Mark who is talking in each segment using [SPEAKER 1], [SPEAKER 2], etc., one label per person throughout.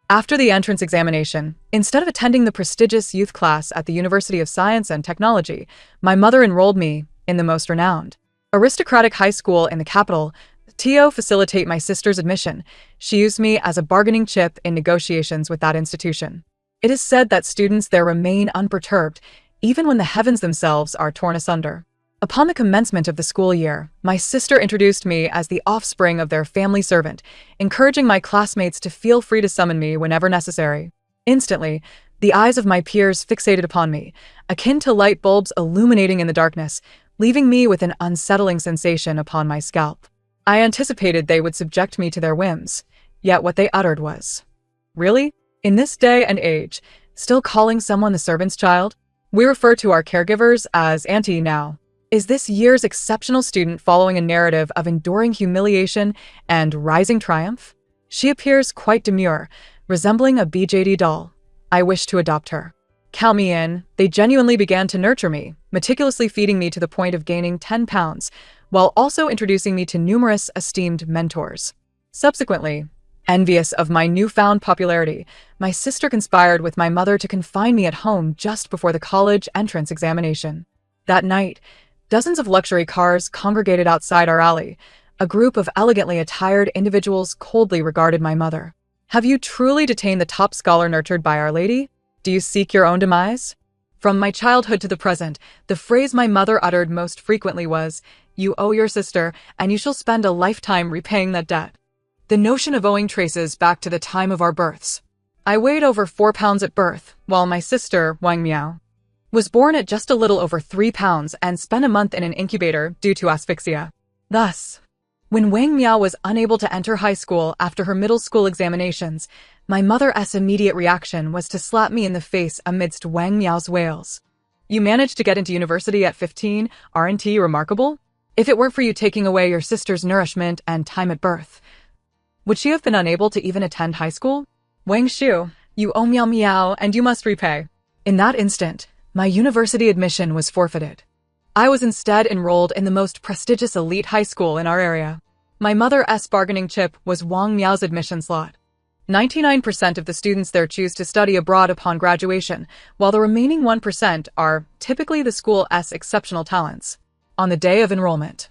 [SPEAKER 1] After the entrance examination, instead of attending the prestigious youth class at the University of Science and Technology, my mother enrolled me in the most renowned, aristocratic high school in the capital. To facilitate my sister's admission, she used me as a bargaining chip in negotiations with that institution. It is said that students there remain unperturbed, even when the heavens themselves are torn asunder. Upon the commencement of the school year, my sister introduced me as the offspring of their family servant, encouraging my classmates to feel free to summon me whenever necessary. Instantly, the eyes of my peers fixated upon me, akin to light bulbs illuminating in the darkness, leaving me with an unsettling sensation upon my scalp. I anticipated they would subject me to their whims, yet what they uttered was, "Really? In this day and age, still calling someone the servant's child? We refer to our caregivers as auntie now. Is this year's exceptional student following a narrative of enduring humiliation and rising triumph? She appears quite demure, resembling a BJD doll. I wish to adopt her. Count me in." They genuinely began to nurture me, meticulously feeding me to the point of gaining 10 pounds, while also introducing me to numerous esteemed mentors. Subsequently, envious of my newfound popularity, my sister conspired with my mother to confine me at home just before the college entrance examination. That night, dozens of luxury cars congregated outside our alley. A group of elegantly attired individuals coldly regarded my mother. "Have you truly detained the top scholar nurtured by Our Lady? Do you seek your own demise?" From my childhood to the present, the phrase my mother uttered most frequently was, "You owe your sister, and you shall spend a lifetime repaying that debt." The notion of owing traces back to the time of our births. I weighed over 4 pounds at birth, while my sister, Wang Miao, was born at just a little over 3 pounds and spent a month in an incubator due to asphyxia. Thus, when Wang Miao was unable to enter high school after her middle school examinations, my mother's immediate reaction was to slap me in the face amidst Wang Miao's wails. "You managed to get into university at 15, aren't you remarkable? If it weren't for you taking away your sister's nourishment and time at birth, would she have been unable to even attend high school? Wang Shu, you owe Miao Miao and you must repay." In that instant, my university admission was forfeited. I was instead enrolled in the most prestigious elite high school in our area. My mother's bargaining chip was Wang Miao's admission slot. 99% of the students there choose to study abroad upon graduation, while the remaining 1% are typically the school's exceptional talents. On the day of enrollment,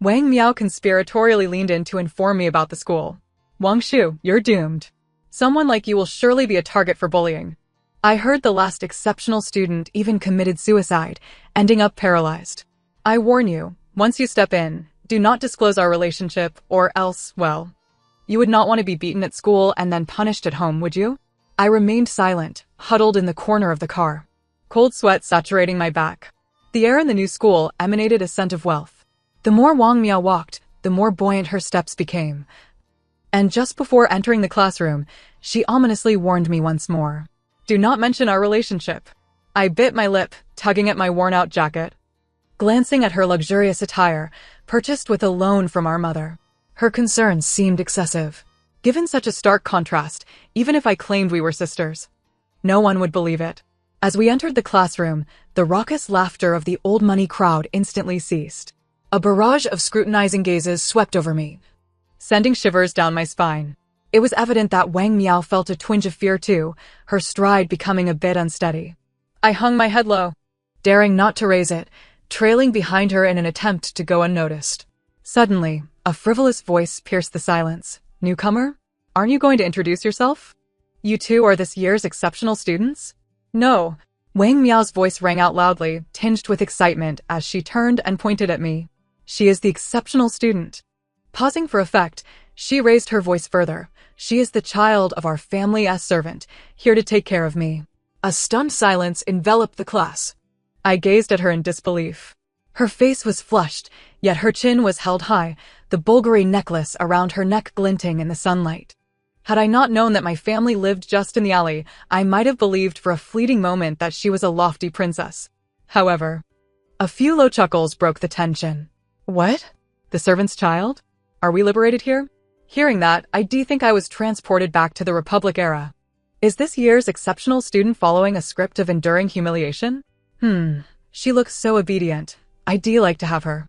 [SPEAKER 1] Wang Miao conspiratorially leaned in to inform me about the school. "Wang Shu, you're doomed. Someone like you will surely be a target for bullying. I heard the last exceptional student even committed suicide, ending up paralyzed. I warn you, once you step in, do not disclose our relationship, or else, well, you would not want to be beaten at school and then punished at home, would you?" I remained silent, huddled in the corner of the car, cold sweat saturating my back. The air in the new school emanated a scent of wealth. The more Wang Miao walked, the more buoyant her steps became. And just before entering the classroom, she ominously warned me once more. "Do not mention our relationship." I bit my lip, tugging at my worn-out jacket. Glancing at her luxurious attire, purchased with a loan from our mother, her concerns seemed excessive. Given such a stark contrast, even if I claimed we were sisters, no one would believe it. As we entered the classroom, the raucous laughter of the old money crowd instantly ceased. A barrage of scrutinizing gazes swept over me, sending shivers down my spine. It was evident that Wang Miao felt a twinge of fear too, her stride becoming a bit unsteady. I hung my head low, daring not to raise it, trailing behind her in an attempt to go unnoticed. Suddenly, a frivolous voice pierced the silence. "Newcomer? Aren't you going to introduce yourself? You two are this year's exceptional students?" "No." Wang Miao's voice rang out loudly, tinged with excitement as she turned and pointed at me. "She is the exceptional student." Pausing for effect, she raised her voice further. "She is the child of our family's servant, here to take care of me." A stunned silence enveloped the class. I gazed at her in disbelief. Her face was flushed, yet her chin was held high, the Bulgari necklace around her neck glinting in the sunlight. Had I not known that my family lived just in the alley, I might have believed for a fleeting moment that she was a lofty princess. However, a few low chuckles broke the tension. "What? The servant's child? Are we liberated here?" Hearing that, I think I was transported back to the Republic era. Is this year's exceptional student following a script of enduring humiliation? She looks so obedient. I'd like to have her.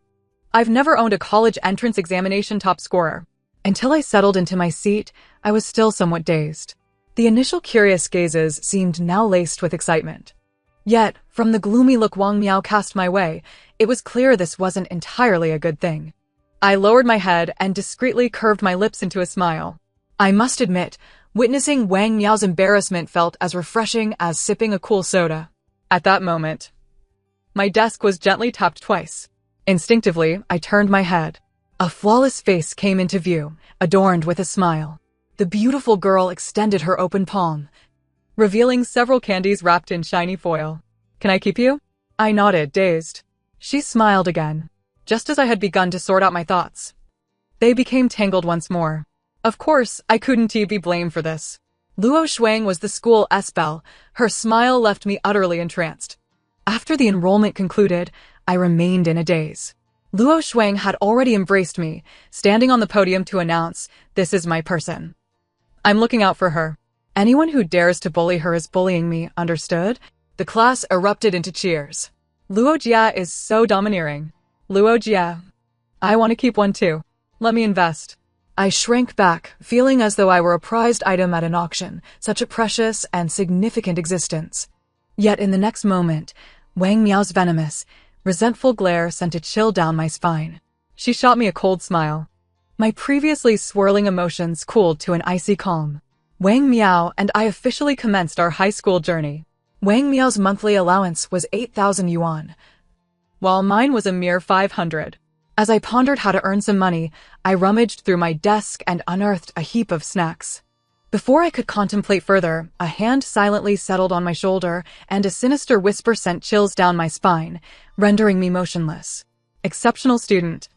[SPEAKER 1] I've never owned a college entrance examination top scorer. Until I settled into my seat, I was still somewhat dazed. The initial curious gazes seemed now laced with excitement. Yet, from the gloomy look Wang Miao cast my way, it was clear this wasn't entirely a good thing. I lowered my head and discreetly curved my lips into a smile. I must admit, witnessing Wang Miao's embarrassment felt as refreshing as sipping a cool soda. At that moment, my desk was gently tapped twice. Instinctively, I turned my head. A flawless face came into view, adorned with a smile. The beautiful girl extended her open palm, revealing several candies wrapped in shiny foil. "Can I keep you?" I nodded, dazed. She smiled again, just as I had begun to sort out my thoughts. They became tangled once more. Of course, I couldn't be blamed for this. Luo Shuang was the school S-belle. Her smile left me utterly entranced. After the enrollment concluded, I remained in a daze. Luo Shuang had already embraced me, standing on the podium to announce, "This is my person. I'm looking out for her. Anyone who dares to bully her is bullying me, understood?" The class erupted into cheers. "Luo Jia is so domineering. Luo Jia. I want to keep one too. Let me invest." I shrank back, feeling as though I were a prized item at an auction, such a precious and significant existence. Yet in the next moment, Wang Miao's venomous, resentful glare sent a chill down my spine. She shot me a cold smile. My previously swirling emotions cooled to an icy calm. Wang Miao and I officially commenced our high school journey. Wang Miao's monthly allowance was 8,000 yuan, while mine was a mere 500. As I pondered how to earn some money, I rummaged through my desk and unearthed a heap of snacks. Before I could contemplate further, a hand silently settled on my shoulder, and a sinister whisper sent chills down my spine, rendering me motionless. "Exceptional student.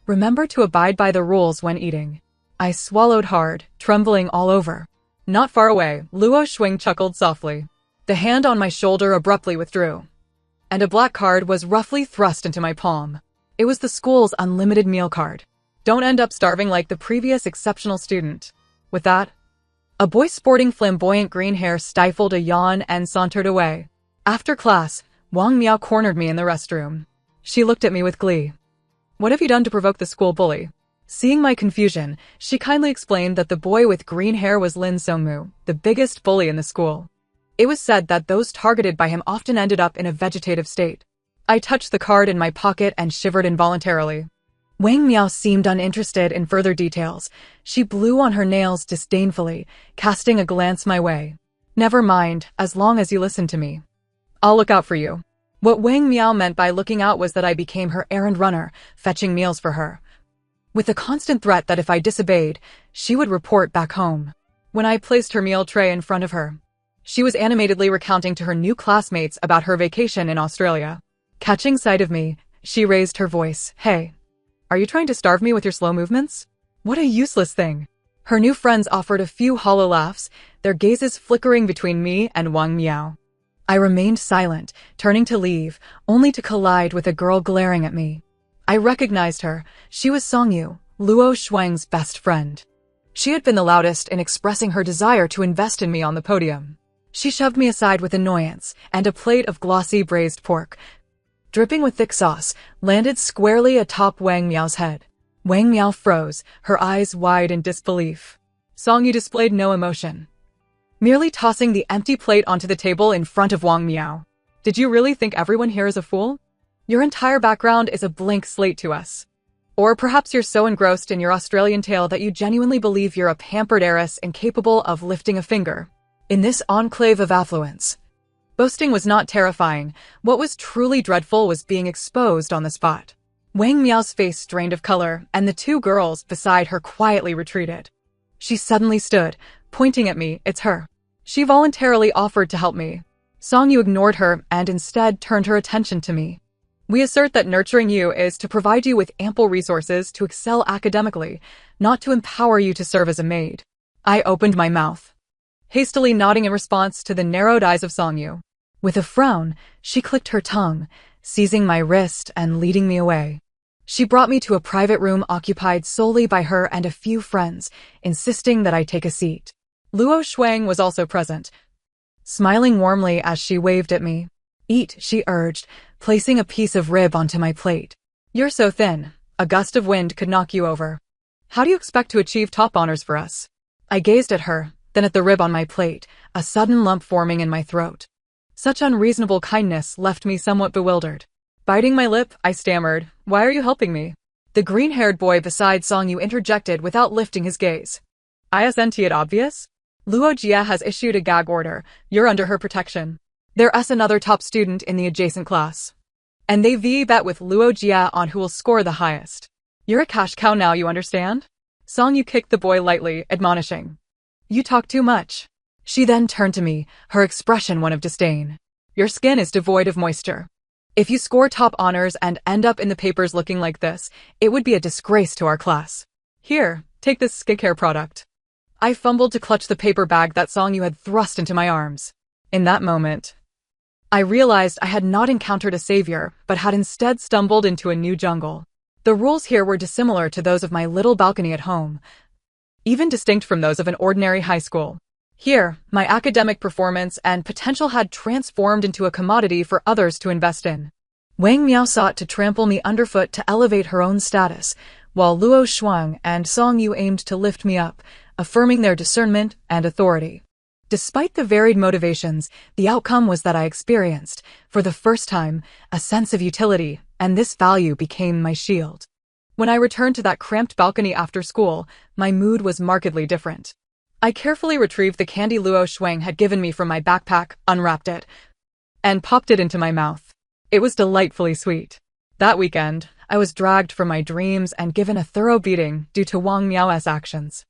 [SPEAKER 1] Remember to abide by the rules when eating." I swallowed hard, trembling all over. Not far away, Luo Shuang chuckled softly. The hand on my shoulder abruptly withdrew, and a black card was roughly thrust into my palm. It was the school's unlimited meal card. "Don't end up starving like the previous exceptional student." With that, a boy sporting flamboyant green hair stifled a yawn and sauntered away. After class, Wang Miao cornered me in the restroom. She looked at me with glee. "What have you done to provoke the school bully?" Seeing my confusion, she kindly explained that the boy with green hair was Lin Songmu, the biggest bully in the school. It was said that those targeted by him often ended up in a vegetative state. I touched the card in my pocket and shivered involuntarily. Wang Miao seemed uninterested in further details. She blew on her nails disdainfully, casting a glance my way. "Never mind, as long as you listen to me. I'll look out for you." What Wang Miao meant by looking out was that I became her errand runner, fetching meals for her, with the constant threat that if I disobeyed, she would report back home. When I placed her meal tray in front of her, she was animatedly recounting to her new classmates about her vacation in Australia. Catching sight of me, she raised her voice. "Hey, are you trying to starve me with your slow movements? What a useless thing." Her new friends offered a few hollow laughs, their gazes flickering between me and Wang Miao. I remained silent, turning to leave, only to collide with a girl glaring at me. I recognized her. She was Songyu, Luo Shuang's best friend. She had been the loudest in expressing her desire to invest in me on the podium. She shoved me aside with annoyance, and a plate of glossy braised pork, dripping with thick sauce, landed squarely atop Wang Miao's head. Wang Miao froze, her eyes wide in disbelief. Songyu displayed no emotion, merely tossing the empty plate onto the table in front of Wang Miao. "Did you really think everyone here is a fool? Your entire background is a blank slate to us. Or perhaps you're so engrossed in your Australian tale that you genuinely believe you're a pampered heiress incapable of lifting a finger in this enclave of affluence." Boasting was not terrifying. What was truly dreadful was being exposed on the spot. Wang Miao's face drained of color, and the two girls beside her quietly retreated. She suddenly stood, pointing at me. "It's her. She voluntarily offered to help me." Songyu ignored her and instead turned her attention to me. "We assert that nurturing you is to provide you with ample resources to excel academically, not to empower you to serve as a maid." I opened my mouth, hastily nodding in response to the narrowed eyes of Songyu. With a frown, she clicked her tongue, seizing my wrist and leading me away. She brought me to a private room occupied solely by her and a few friends, insisting that I take a seat. Luo Shuang was also present, smiling warmly as she waved at me. "Eat," she urged, placing a piece of rib onto my plate. "You're so thin, a gust of wind could knock you over. How do you expect to achieve top honors for us?" I gazed at her, then at the rib on my plate, a sudden lump forming in my throat. Such unreasonable kindness left me somewhat bewildered. Biting my lip, I stammered, "Why are you helping me?" The green-haired boy beside Song-yu interjected without lifting his gaze. "Isn't it obvious? Luo Jia has issued a gag order. You're under her protection. There's another top student in the adjacent class, and they bet with Luo Jia on who will score the highest. You're a cash cow now, you understand?" Song-yu kicked the boy lightly, admonishing, "You talk too much." She then turned to me, her expression one of disdain. "Your skin is devoid of moisture. If you score top honors and end up in the papers looking like this, it would be a disgrace to our class. Here, take this skincare product." I fumbled to clutch the paper bag that Song-yu had thrust into my arms. In that moment, I realized I had not encountered a savior, but had instead stumbled into a new jungle. The rules here were dissimilar to those of my little balcony at home, even distinct from those of an ordinary high school. Here, my academic performance and potential had transformed into a commodity for others to invest in. Wang Miao sought to trample me underfoot to elevate her own status, while Luo Shuang and Song-yu aimed to lift me up, affirming their discernment and authority. Despite the varied motivations, the outcome was that I experienced, for the first time, a sense of utility, and this value became my shield. When I returned to that cramped balcony after school, my mood was markedly different. I carefully retrieved the candy Luo Shuang had given me from my backpack, unwrapped it, and popped it into my mouth. It was delightfully sweet. That weekend, I was dragged from my dreams and given a thorough beating due to Wang Miao's actions.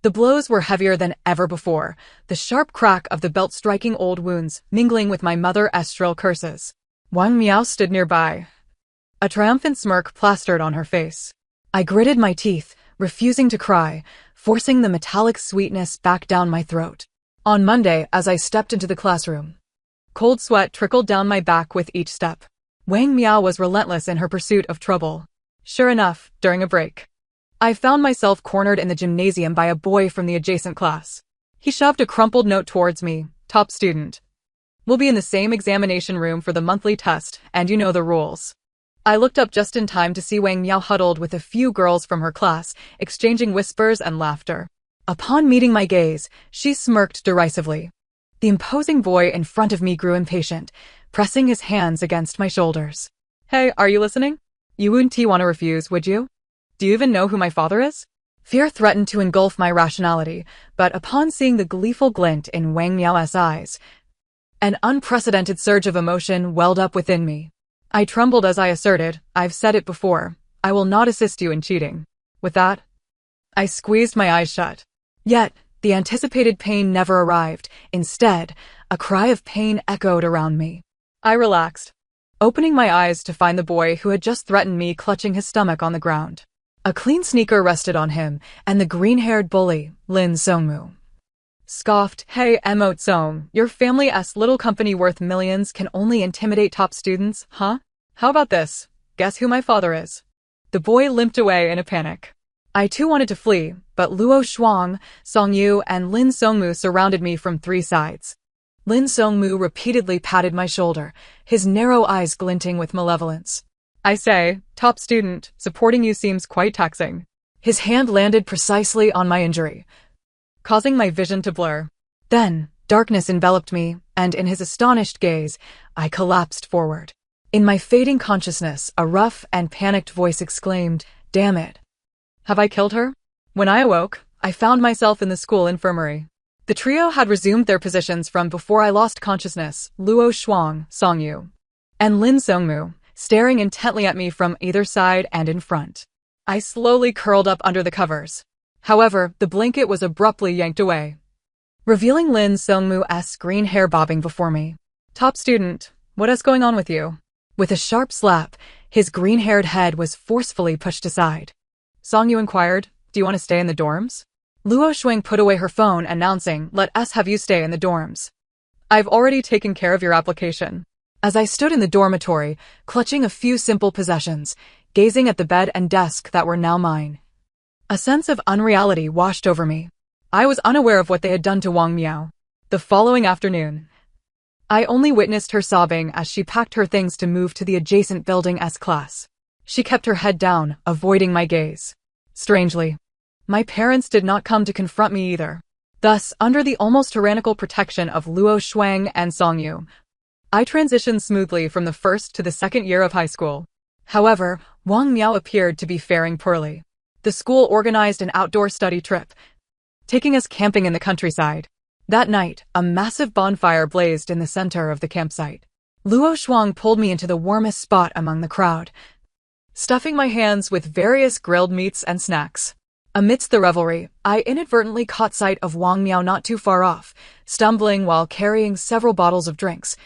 [SPEAKER 1] The blows were heavier than ever before, the sharp crack of the belt striking old wounds mingling with my mother's shrill curses. Wang Miao stood nearby, a triumphant smirk plastered on her face. I gritted my teeth, refusing to cry, forcing the metallic sweetness back down my throat. On Monday, as I stepped into the classroom, cold sweat trickled down my back with each step. Wang Miao was relentless in her pursuit of trouble. Sure enough, during a break, I found myself cornered in the gymnasium by a boy from the adjacent class. He shoved a crumpled note towards me, "Top student. We'll be in the same examination room for the monthly test, and you know the rules." I looked up just in time to see Wang Miao huddled with a few girls from her class, exchanging whispers and laughter. Upon meeting my gaze, she smirked derisively. The imposing boy in front of me grew impatient, pressing his hands against my shoulders. "Hey, are you listening? You wouldn't want to refuse, would you? Do you even know who my father is?" Fear threatened to engulf my rationality, but upon seeing the gleeful glint in Wang Miao's eyes, an unprecedented surge of emotion welled up within me. I trembled as I asserted, "I've said it before, I will not assist you in cheating." With that, I squeezed my eyes shut. Yet, the anticipated pain never arrived. Instead, a cry of pain echoed around me. I relaxed, opening my eyes to find the boy who had just threatened me clutching his stomach on the ground. A clean sneaker rested on him, and the green-haired bully, Lin Songmu, scoffed, "Hey, Emote Song, your family's little company worth millions can only intimidate top students, huh? How about this? Guess who my father is?" The boy limped away in a panic. I too wanted to flee, but Luo Shuang, Song-yu, and Lin Songmu surrounded me from three sides. Lin Songmu repeatedly patted my shoulder, his narrow eyes glinting with malevolence. "I say, top student, supporting you seems quite taxing." His hand landed precisely on my injury, causing my vision to blur. Then, darkness enveloped me, and in his astonished gaze, I collapsed forward. In my fading consciousness, a rough and panicked voice exclaimed, "Damn it. Have I killed her?" When I awoke, I found myself in the school infirmary. The trio had resumed their positions from before I lost consciousness, Luo Shuang, Song-yu, and Lin Songmu, staring intently at me from either side and in front. I slowly curled up under the covers. However, the blanket was abruptly yanked away, revealing Lin Songmu's green hair bobbing before me. "Top student, what is going on with you?" With a sharp slap, his green-haired head was forcefully pushed aside. Song-yu inquired, "Do you want to stay in the dorms?" Luo Shuang put away her phone, announcing, "Let us have you stay in the dorms. I've already taken care of your application." As I stood in the dormitory, clutching a few simple possessions, gazing at the bed and desk that were now mine, a sense of unreality washed over me. I was unaware of what they had done to Wang Miao. The following afternoon, I only witnessed her sobbing as she packed her things to move to the adjacent building's class. She kept her head down, avoiding my gaze. Strangely, my parents did not come to confront me either. Thus, under the almost tyrannical protection of Luo Shuang and Songyu, I transitioned smoothly from the first to the second year of high school. However, Wang Miao appeared to be faring poorly. The school organized an outdoor study trip, taking us camping in the countryside. That night, a massive bonfire blazed in the center of the campsite. Luo Shuang pulled me into the warmest spot among the crowd, stuffing my hands with various grilled meats and snacks. Amidst the revelry, I inadvertently caught sight of Wang Miao not too far off, stumbling while carrying several bottles of drinks,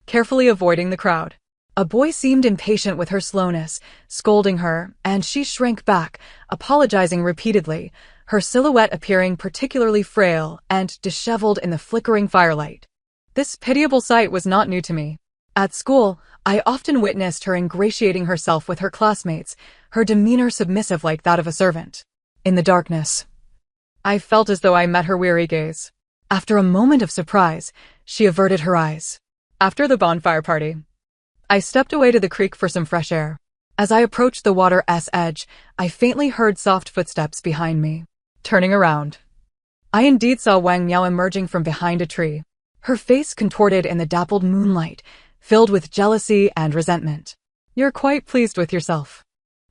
[SPEAKER 1] carefully avoiding the crowd. A boy seemed impatient with her slowness, scolding her, and she shrank back, apologizing repeatedly, her silhouette appearing particularly frail and disheveled in the flickering firelight. This pitiable sight was not new to me. At school, I often witnessed her ingratiating herself with her classmates, her demeanor submissive like that of a servant. In the darkness, I felt as though I met her weary gaze. After a moment of surprise, she averted her eyes. After the bonfire party, I stepped away to the creek for some fresh air. As I approached the water's edge, I faintly heard soft footsteps behind me. Turning around, I indeed saw Wang Miao emerging from behind a tree, her face contorted in the dappled moonlight, filled with jealousy and resentment. "You're quite pleased with yourself,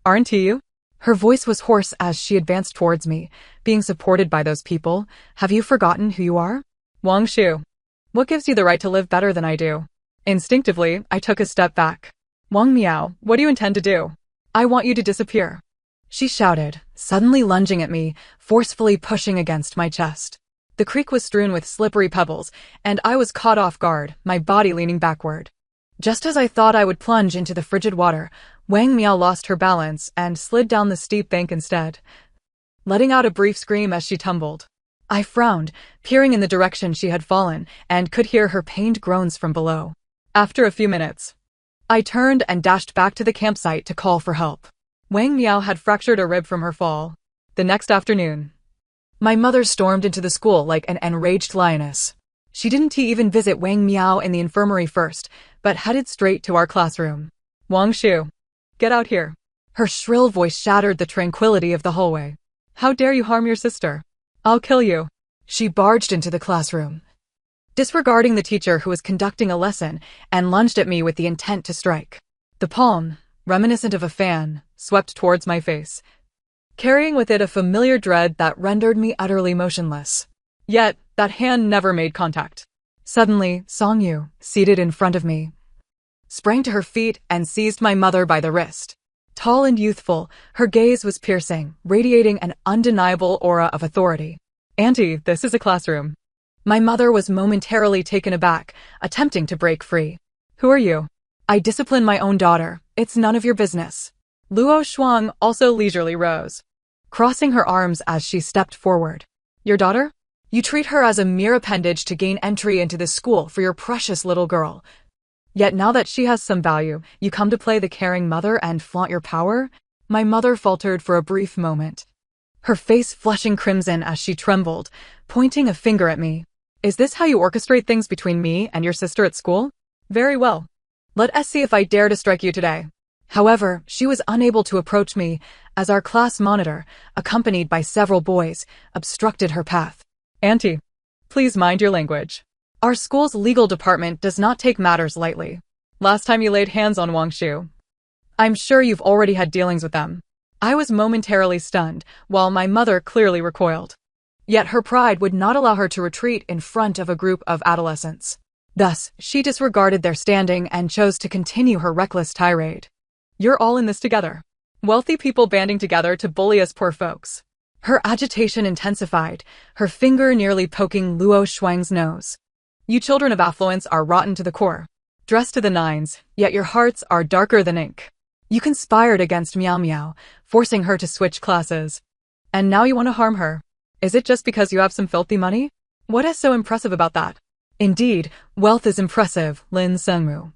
[SPEAKER 1] aren't you?" Her voice was hoarse as she advanced towards me, being supported by those people. "Have you forgotten who you are?" "Wang Shu. What gives you the right to live better than I do?" Instinctively, I took a step back. "Wang Miao, what do you intend to do?" "I want you to disappear," she shouted, suddenly lunging at me, forcefully pushing against my chest. The creek was strewn with slippery pebbles, and I was caught off guard, my body leaning backward. Just as I thought I would plunge into the frigid water, Wang Miao lost her balance and slid down the steep bank instead, letting out a brief scream as she tumbled. I frowned, peering in the direction she had fallen, and could hear her pained groans from below. After a few minutes, I turned and dashed back to the campsite to call for help. Wang Miao had fractured a rib from her fall. The next afternoon, my mother stormed into the school like an enraged lioness. She didn't even visit Wang Miao in the infirmary first, but headed straight to our classroom. "Wang Shu, get out here." Her shrill voice shattered the tranquility of the hallway. "How dare you harm your sister? I'll kill you." She barged into the classroom, disregarding the teacher who was conducting a lesson, and lunged at me with the intent to strike. The palm, reminiscent of a fan, swept towards my face, carrying with it a familiar dread that rendered me utterly motionless. Yet, that hand never made contact. Suddenly, Songyu, seated in front of me, sprang to her feet and seized my mother by the wrist. Tall and youthful, her gaze was piercing, radiating an undeniable aura of authority. "Auntie, this is a classroom." My mother was momentarily taken aback, attempting to break free. "Who are you?" "I discipline my own daughter. It's none of your business." Luo Shuang also leisurely rose, crossing her arms as she stepped forward. "Your daughter? You treat her as a mere appendage to gain entry into this school for your precious little girl. Yet now that she has some value, you come to play the caring mother and flaunt your power?" My mother faltered for a brief moment, her face flushing crimson as she trembled, pointing a finger at me. "Is this how you orchestrate things between me and your sister at school? Very well. Let us see if I dare to strike you today." However, she was unable to approach me, as our class monitor, accompanied by several boys, obstructed her path. "Auntie, please mind your language. Our school's legal department does not take matters lightly. Last time you laid hands on Wang Shu, I'm sure you've already had dealings with them." I was momentarily stunned, while my mother clearly recoiled. Yet her pride would not allow her to retreat in front of a group of adolescents. Thus, she disregarded their standing and chose to continue her reckless tirade. "You're all in this together. Wealthy people banding together to bully us poor folks." Her agitation intensified, her finger nearly poking Luo Shuang's nose. "You children of affluence are rotten to the core, dressed to the nines, yet your hearts are darker than ink. You conspired against Miao Miao, forcing her to switch classes. And now you want to harm her. Is it just because you have some filthy money? What is so impressive about that?" "Indeed, wealth is impressive," Lin Sengmu,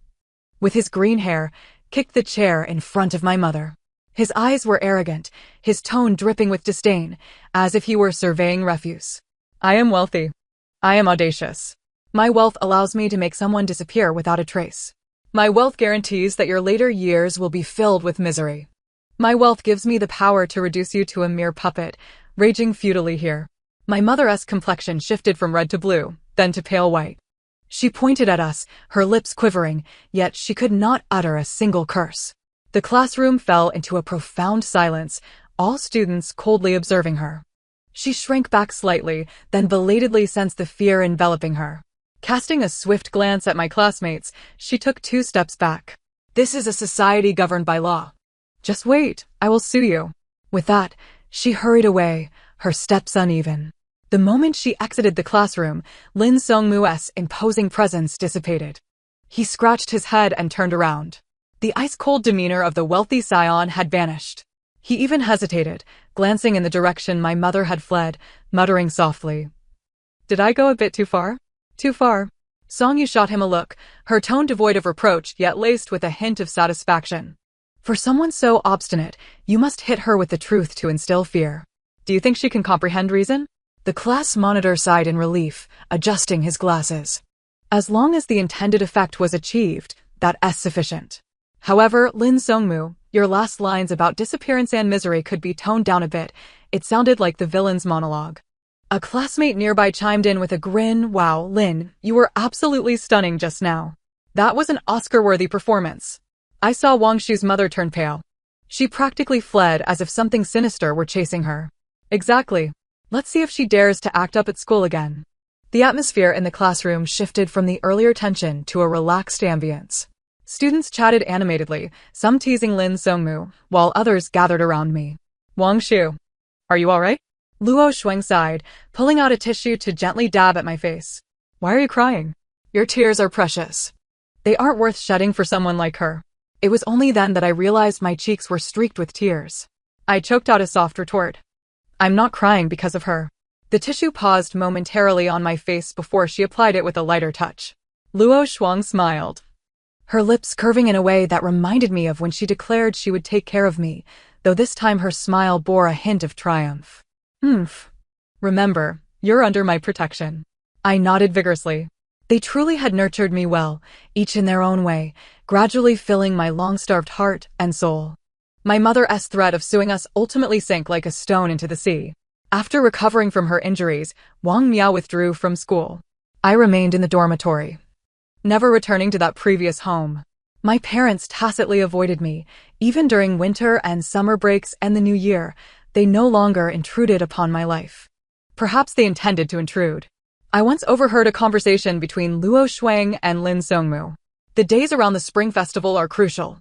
[SPEAKER 1] with his green hair, kicked the chair in front of my mother. His eyes were arrogant, his tone dripping with disdain, as if he were surveying refuse. "I am wealthy. I am audacious. My wealth allows me to make someone disappear without a trace. My wealth guarantees that your later years will be filled with misery. My wealth gives me the power to reduce you to a mere puppet, raging futilely here. My mother's complexion shifted from red to blue, then to pale white. She pointed at us, her lips quivering, yet she could not utter a single curse. The classroom fell into a profound silence, all students coldly observing her. She shrank back slightly, then belatedly sensed the fear enveloping her. Casting a swift glance at my classmates, she took 2 steps back. "This is a society governed by law. Just wait, I will sue you." With that, she hurried away, her steps uneven. The moment she exited the classroom, Lin Songmu's imposing presence dissipated. He scratched his head and turned around. The ice-cold demeanor of the wealthy scion had vanished. He even hesitated, glancing in the direction my mother had fled, muttering softly, "Did I go a bit too far?" "Too far." Songyu shot him a look, her tone devoid of reproach yet laced with a hint of satisfaction. "For someone so obstinate, you must hit her with the truth to instill fear. Do you think she can comprehend reason?" The class monitor sighed in relief, adjusting his glasses. As long as the intended effect was achieved, that's sufficient. However, Lin Songmu, your last lines about disappearance and misery could be toned down a bit. It sounded like the villain's monologue. A classmate nearby chimed in with a grin. "Wow, Lin, you were absolutely stunning just now. That was an Oscar-worthy performance." I saw Wang Shu's mother turn pale. She practically fled as if something sinister were chasing her. Exactly. Let's see if she dares to act up at school again. The atmosphere in the classroom shifted from the earlier tension to a relaxed ambience. Students chatted animatedly, some teasing Lin Songmu, while others gathered around me. "Wang Shu, are you all right?" Luo Shuang sighed, pulling out a tissue to gently dab at my face. "Why are you crying?" "Your tears are precious. They aren't worth shedding for someone like her." It was only then that I realized my cheeks were streaked with tears. I choked out a soft retort. "I'm not crying because of her." The tissue paused momentarily on my face before she applied it with a lighter touch. Luo Shuang smiled, her lips curving in a way that reminded me of when she declared she would take care of me, though this time her smile bore a hint of triumph. Remember, you're under my protection." I nodded vigorously. They truly had nurtured me well, each in their own way, gradually filling my long-starved heart and soul. My mother's threat of suing us ultimately sank like a stone into the sea. After recovering from her injuries, Wang Miao withdrew from school. I remained in the dormitory, never returning to that previous home. My parents tacitly avoided me, even during winter and summer breaks and the new year. They no longer intruded upon my life. Perhaps they intended to intrude. I once overheard a conversation between Luo Shuang and Lin Songmu. "The days around the Spring Festival are crucial.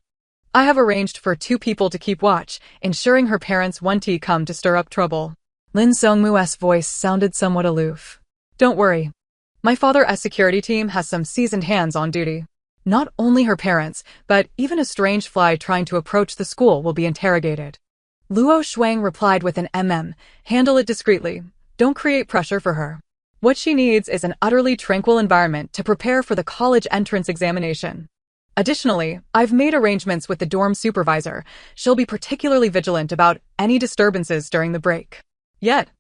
[SPEAKER 1] I have arranged for 2 people to keep watch, ensuring her parents won't come to stir up trouble." Lin Songmu's voice sounded somewhat aloof. "Don't worry. My father's security team has some seasoned hands on duty. Not only her parents, but even a strange fly trying to approach the school will be interrogated." Luo Shuang replied with an "Handle it discreetly. Don't create pressure for her. What she needs is an utterly tranquil environment to prepare for the college entrance examination. Additionally, I've made arrangements with the dorm supervisor. She'll be particularly vigilant about any disturbances during the break." Yet,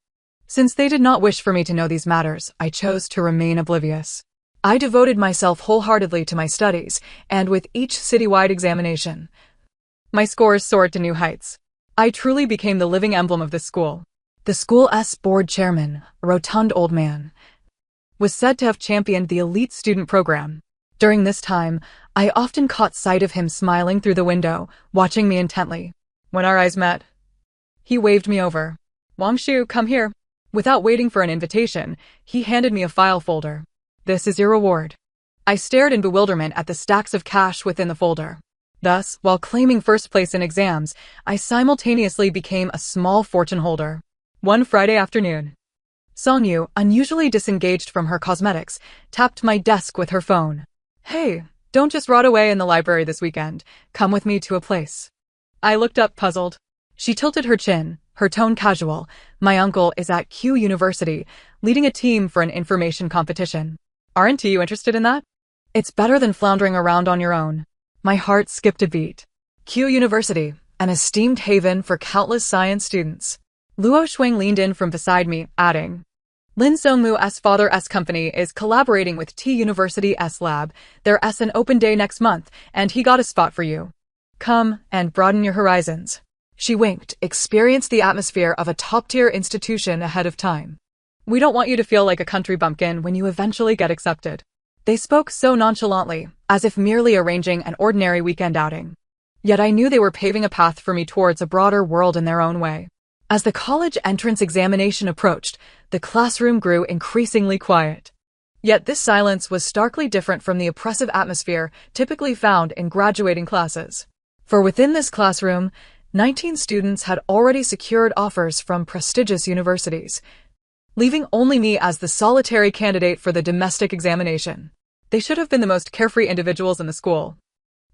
[SPEAKER 1] since they did not wish for me to know these matters, I chose to remain oblivious. I devoted myself wholeheartedly to my studies, and with each citywide examination, my scores soared to new heights. I truly became the living emblem of this school. The school's board chairman, a rotund old man, was said to have championed the elite student program. During this time, I often caught sight of him smiling through the window, watching me intently. When our eyes met, he waved me over. "Wang Shu, come here." Without waiting for an invitation, he handed me a file folder. "This is your reward." I stared in bewilderment at the stacks of cash within the folder. Thus, while claiming first place in exams, I simultaneously became a small fortune holder. One Friday afternoon, Songyu, unusually disengaged from her cosmetics, tapped my desk with her phone. "Hey, don't just rot away in the library this weekend. Come with me to a place." I looked up puzzled. She tilted her chin, her tone casual. "My uncle is at Q University, leading a team for an information competition. Aren't you interested in that? It's better than floundering around on your own." My heart skipped a beat. Q University, an esteemed haven for countless science students. Luo Shuang leaned in from beside me, adding, "Lin Songmu's father's company is collaborating with T University's lab. There's an open day next month, and he got a spot for you. Come and broaden your horizons." She winked, experience the atmosphere of a top-tier institution ahead of time. We don't want you to feel like a country bumpkin when you eventually get accepted. They spoke so nonchalantly, as if merely arranging an ordinary weekend outing. Yet I knew they were paving a path for me towards a broader world in their own way. As the college entrance examination approached, the classroom grew increasingly quiet. Yet this silence was starkly different from the oppressive atmosphere typically found in graduating classes. For within this classroom, 19 students had already secured offers from prestigious universities, leaving only me as the solitary candidate for the domestic examination. They should have been the most carefree individuals in the school,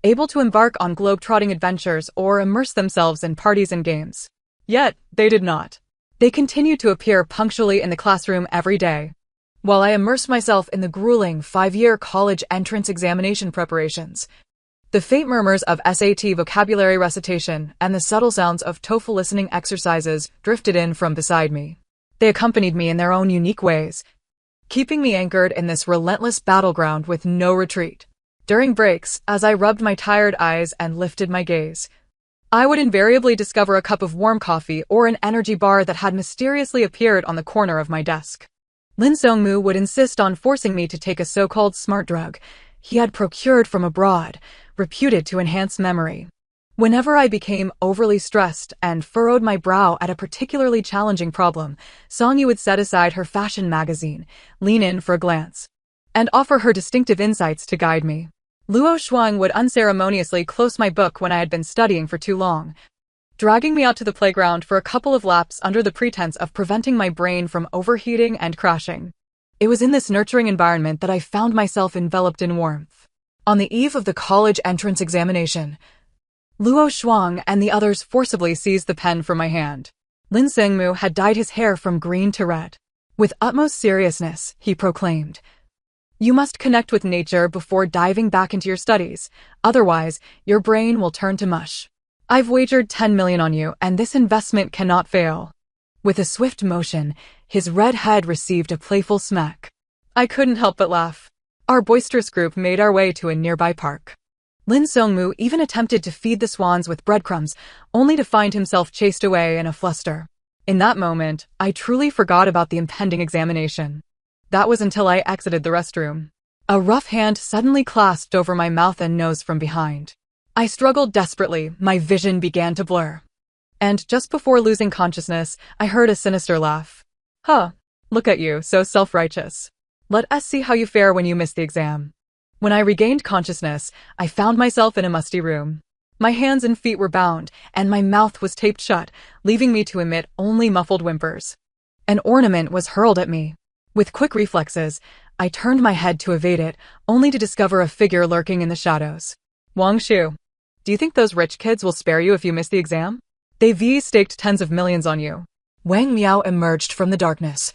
[SPEAKER 1] able to embark on globe-trotting adventures or immerse themselves in parties and games. Yet, they did not. They continued to appear punctually in the classroom every day, while I immersed myself in the grueling 5-year college entrance examination preparations. The faint murmurs of SAT vocabulary recitation and the subtle sounds of TOEFL listening exercises drifted in from beside me. They accompanied me in their own unique ways, keeping me anchored in this relentless battleground with no retreat. During breaks, as I rubbed my tired eyes and lifted my gaze, I would invariably discover a cup of warm coffee or an energy bar that had mysteriously appeared on the corner of my desk. Lin Song-mu would insist on forcing me to take a so-called smart drug he had procured from abroad, reputed to enhance memory. Whenever I became overly stressed and furrowed my brow at a particularly challenging problem, Song-yu would set aside her fashion magazine, lean in for a glance, and offer her distinctive insights to guide me. Luo Shuang would unceremoniously close my book when I had been studying for too long, dragging me out to the playground for a couple of laps under the pretense of preventing my brain from overheating and crashing. It was in this nurturing environment that I found myself enveloped in warmth. On the eve of the college entrance examination, Luo Shuang and the others forcibly seized the pen from my hand. Lin Sengmu had dyed his hair from green to red. With utmost seriousness, he proclaimed, "You must connect with nature before diving back into your studies, otherwise your brain will turn to mush. I've wagered 10 million on you, and this investment cannot fail." With a swift motion, his red head received a playful smack. I couldn't help but laugh. Our boisterous group made our way to a nearby park. Lin Songmu even attempted to feed the swans with breadcrumbs, only to find himself chased away in a fluster. In that moment, I truly forgot about the impending examination. That was until I exited the restroom. A rough hand suddenly clasped over my mouth and nose from behind. I struggled desperately, my vision began to blur. And just before losing consciousness, I heard a sinister laugh. Huh, look at you, so self-righteous. Let us see how you fare when you miss the exam. When I regained consciousness, I found myself in a musty room. My hands and feet were bound, and my mouth was taped shut, leaving me to emit only muffled whimpers. An ornament was hurled at me. With quick reflexes, I turned my head to evade it, only to discover a figure lurking in the shadows. Wang Shu, do you think those rich kids will spare you if you miss the exam? They've staked tens of millions on you. Wang Miao emerged from the darkness,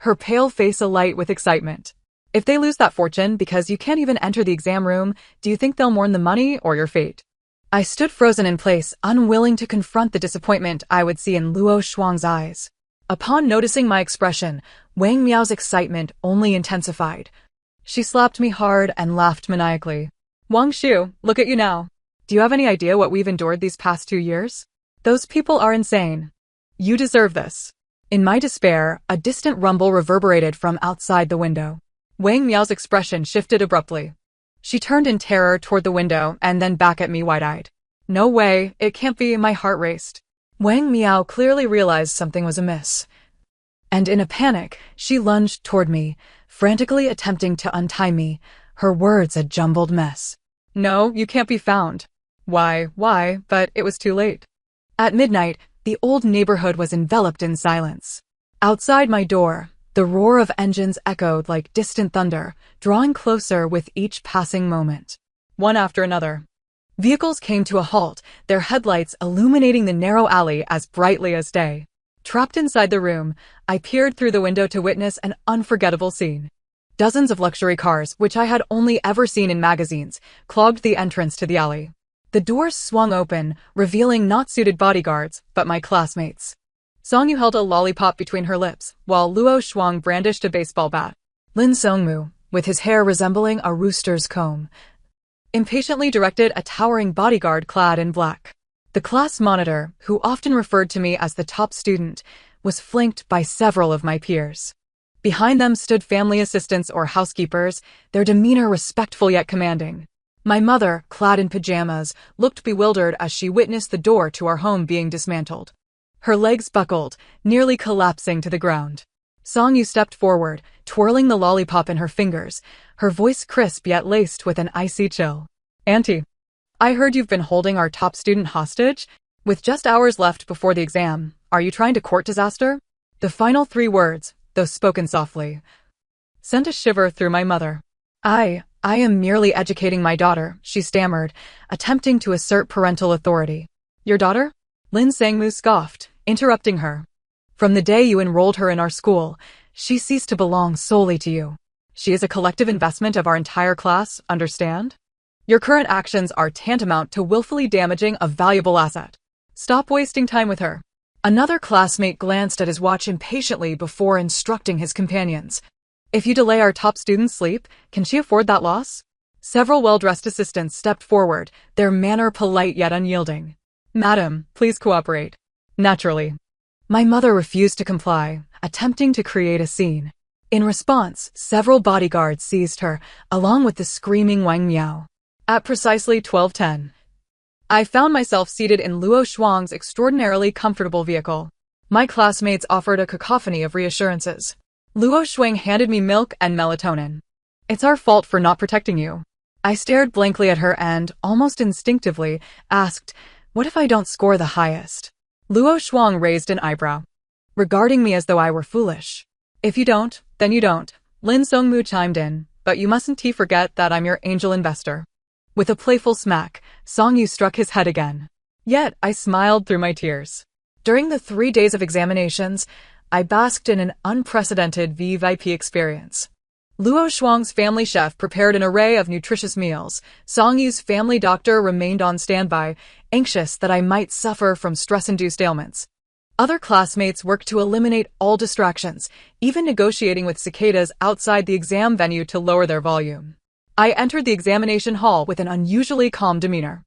[SPEAKER 1] her pale face alight with excitement. If they lose that fortune because you can't even enter the exam room, do you think they'll mourn the money or your fate? I stood frozen in place, unwilling to confront the disappointment I would see in Luo Shuang's eyes. Upon noticing my expression, Wang Miao's excitement only intensified. She slapped me hard and laughed maniacally. Wang Shu, look at you now. Do you have any idea what we've endured these past 2 years? Those people are insane. You deserve this. In my despair, a distant rumble reverberated from outside the window. Wang Miao's expression shifted abruptly. She turned in terror toward the window and then back at me wide-eyed. No way, it can't be, my heart raced. Wang Miao clearly realized something was amiss. And in a panic, she lunged toward me, frantically attempting to untie me, her words a jumbled mess. No, you can't be found. Why, but it was too late. At midnight, the old neighborhood was enveloped in silence. Outside my door, the roar of engines echoed like distant thunder, drawing closer with each passing moment. One after another, vehicles came to a halt, their headlights illuminating the narrow alley as brightly as day. Trapped inside the room, I peered through the window to witness an unforgettable scene. Dozens of luxury cars, which I had only ever seen in magazines, clogged the entrance to the alley. The doors swung open, revealing not suited bodyguards, but my classmates. Songyu held a lollipop between her lips, while Luo Shuang brandished a baseball bat. Lin Songmu, with his hair resembling a rooster's comb, impatiently directed a towering bodyguard clad in black. The class monitor, who often referred to me as the top student, was flanked by several of my peers. Behind them stood family assistants or housekeepers, their demeanor respectful yet commanding. My mother, clad in pajamas, looked bewildered as she witnessed the door to our home being dismantled. Her legs buckled, nearly collapsing to the ground. Song-yu stepped forward, twirling the lollipop in her fingers, her voice crisp yet laced with an icy chill. "Auntie, I heard you've been holding our top student hostage? With just hours left before the exam, are you trying to court disaster?" The final 3 words, though spoken softly, sent a shiver through my mother. I am merely educating my daughter," she stammered, attempting to assert parental authority. "Your daughter?" Lin Sangmu scoffed, interrupting her. "From the day you enrolled her in our school, she ceased to belong solely to you. She is a collective investment of our entire class, understand? Your current actions are tantamount to willfully damaging a valuable asset. Stop wasting time with her." Another classmate glanced at his watch impatiently before instructing his companions. "If you delay our top student's sleep, can she afford that loss?" Several well-dressed assistants stepped forward, their manner polite yet unyielding. "Madam, please cooperate." "Naturally." My mother refused to comply, attempting to create a scene. In response, several bodyguards seized her, along with the screaming Wang Miao. At precisely 12:10, I found myself seated in Luo Shuang's extraordinarily comfortable vehicle. My classmates offered a cacophony of reassurances. Luo Shuang handed me milk and melatonin. "It's our fault for not protecting you." I stared blankly at her and, almost instinctively, asked, "What if I don't score the highest?" Luo Shuang raised an eyebrow, regarding me as though I were foolish. "If you don't, then you don't," Lin Songmu chimed in, "but you mustn't forget that I'm your angel investor." With a playful smack, Song-yu struck his head again. Yet, I smiled through my tears. During the 3 days of examinations, I basked in an unprecedented VIP experience. Luo Shuang's family chef prepared an array of nutritious meals. Song-yu's family doctor remained on standby, anxious that I might suffer from stress-induced ailments. Other classmates worked to eliminate all distractions, even negotiating with cicadas outside the exam venue to lower their volume. I entered the examination hall with an unusually calm demeanor.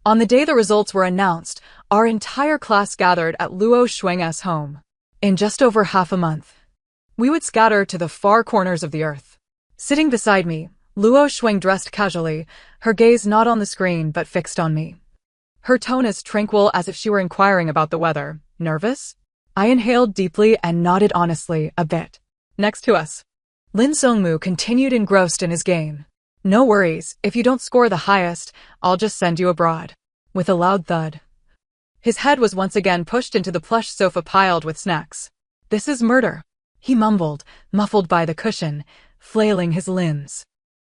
[SPEAKER 1] On the day the results were announced, our entire class gathered at Luo Shuang's home. In just over half a month, we would scatter to the far corners of the earth. Sitting beside me, Luo Shuang dressed casually, her gaze not on the screen but fixed on me. Her tone as tranquil as if she were inquiring about the weather. "Nervous?" I inhaled deeply and nodded honestly, a bit. "Next to us." Lin Songmu continued engrossed in his game. "No worries, if you don't score the highest, I'll just send you abroad." With a loud thud, his head was once again pushed into the plush sofa piled with snacks. "This is murder," he mumbled, muffled by the cushion, flailing his limbs.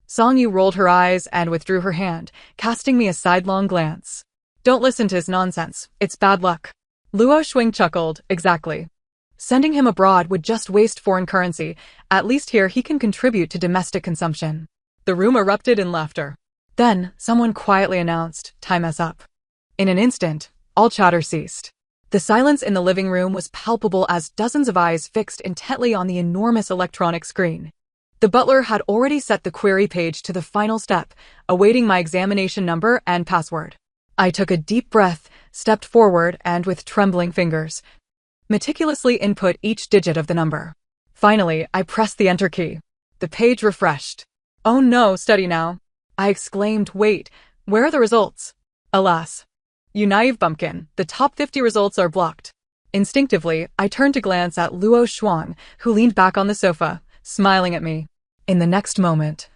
[SPEAKER 1] Song-yu rolled her eyes and withdrew her hand, casting me a sidelong glance. "Don't listen to his nonsense, it's bad luck." Luo Shuang chuckled, "Exactly. Sending him abroad would just waste foreign currency, at least here he can contribute to domestic consumption." The room erupted in laughter. Then, someone quietly announced, "Time is up." In an instant, all chatter ceased. The silence in the living room was palpable as dozens of eyes fixed intently on the enormous electronic screen. The butler had already set the query page to the final step, awaiting my examination number and password. I took a deep breath, stepped forward, and with trembling fingers, meticulously input each digit of the number. Finally, I pressed the enter key. The page refreshed. "Oh no, study now!" I exclaimed, "Wait, where are the results?" Alas, you naive bumpkin, the top 50 results are blocked. Instinctively, I turned to glance at Luo Shuang, who leaned back on the sofa, smiling at me. In the next moment,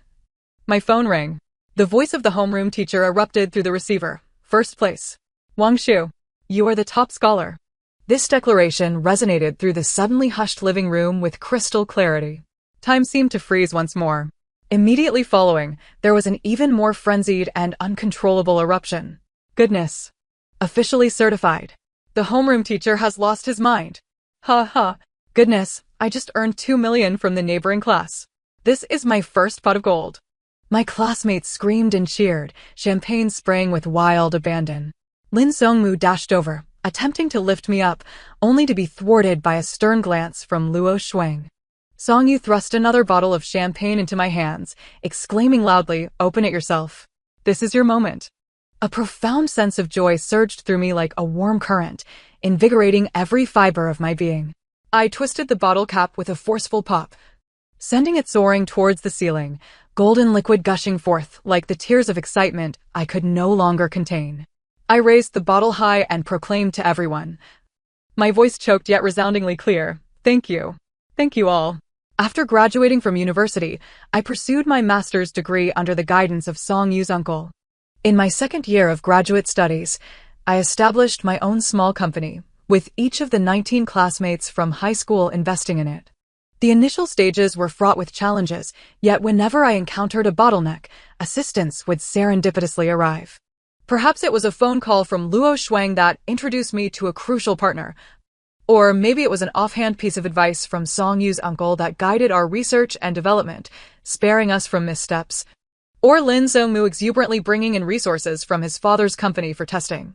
[SPEAKER 1] my phone rang. The voice of the homeroom teacher erupted through the receiver. "First place. Wang Shu, you are the top scholar." This declaration resonated through the suddenly hushed living room with crystal clarity. Time seemed to freeze once more. Immediately following, there was an even more frenzied and uncontrollable eruption. "Goodness. Officially certified. The homeroom teacher has lost his mind. Ha ha. Goodness, I just earned 2 million from the neighboring class. This is my first pot of gold." My classmates screamed and cheered, champagne spraying with wild abandon. Lin Songmu dashed over, attempting to lift me up, only to be thwarted by a stern glance from Luo Shuang. Song-yu thrust another bottle of champagne into my hands, exclaiming loudly, "Open it yourself. This is your moment." A profound sense of joy surged through me like a warm current, invigorating every fiber of my being. I twisted the bottle cap with a forceful pop, sending it soaring towards the ceiling, golden liquid gushing forth like the tears of excitement I could no longer contain. I raised the bottle high and proclaimed to everyone, my voice choked yet resoundingly clear, "Thank you. Thank you all." After graduating from university, I pursued my master's degree under the guidance of Song Yu's uncle. In my second year of graduate studies, I established my own small company, with each of the 19 classmates from high school investing in it. The initial stages were fraught with challenges, yet whenever I encountered a bottleneck, assistance would serendipitously arrive. Perhaps it was a phone call from Luo Shuang that introduced me to a crucial partner, or maybe it was an offhand piece of advice from Song Yu's uncle that guided our research and development, sparing us from missteps, or Lin Zhongmu exuberantly bringing in resources from his father's company for testing,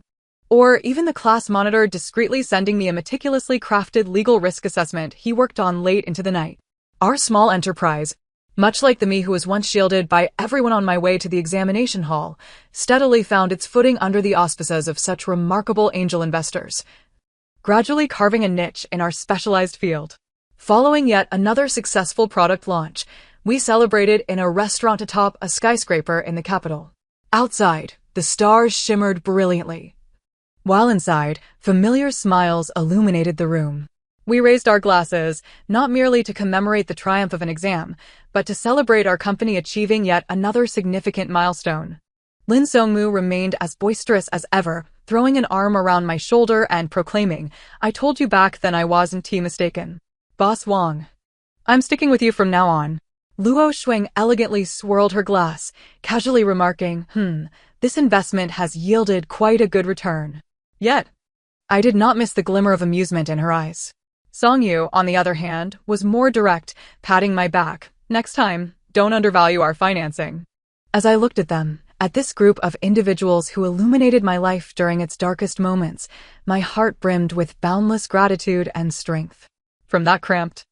[SPEAKER 1] or even the class monitor discreetly sending me a meticulously crafted legal risk assessment he worked on late into the night. Our small enterprise, much like the me who was once shielded by everyone on my way to the examination hall, steadily found its footing under the auspices of such remarkable angel investors, gradually carving a niche in our specialized field. Following yet another successful product launch, we celebrated in a restaurant atop a skyscraper in the capital. Outside, the stars shimmered brilliantly, while inside, familiar smiles illuminated the room. We raised our glasses, not merely to commemorate the triumph of an exam, but to celebrate our company achieving yet another significant milestone. Lin Zhongmu remained as boisterous as ever, throwing an arm around my shoulder and proclaiming, "I told you back then I wasn't mistaken. Boss Wang. I'm sticking with you from now on." Luo Shuang elegantly swirled her glass, casually remarking, this investment has yielded quite a good return. Yet, I did not miss the glimmer of amusement in her eyes. Song Yu, on the other hand, was more direct, patting my back. "Next time, don't undervalue our financing." As I looked at them, at this group of individuals who illuminated my life during its darkest moments, my heart brimmed with boundless gratitude and strength. From that cramped,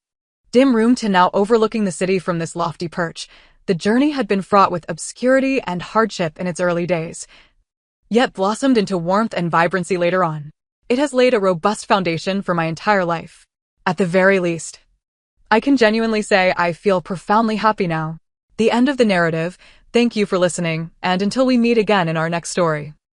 [SPEAKER 1] dim room to now overlooking the city from this lofty perch, the journey had been fraught with obscurity and hardship in its early days, yet blossomed into warmth and vibrancy later on. It has laid a robust foundation for my entire life. At the very least, I can genuinely say I feel profoundly happy now. The end of the narrative. Thank you for listening, and until we meet again in our next story.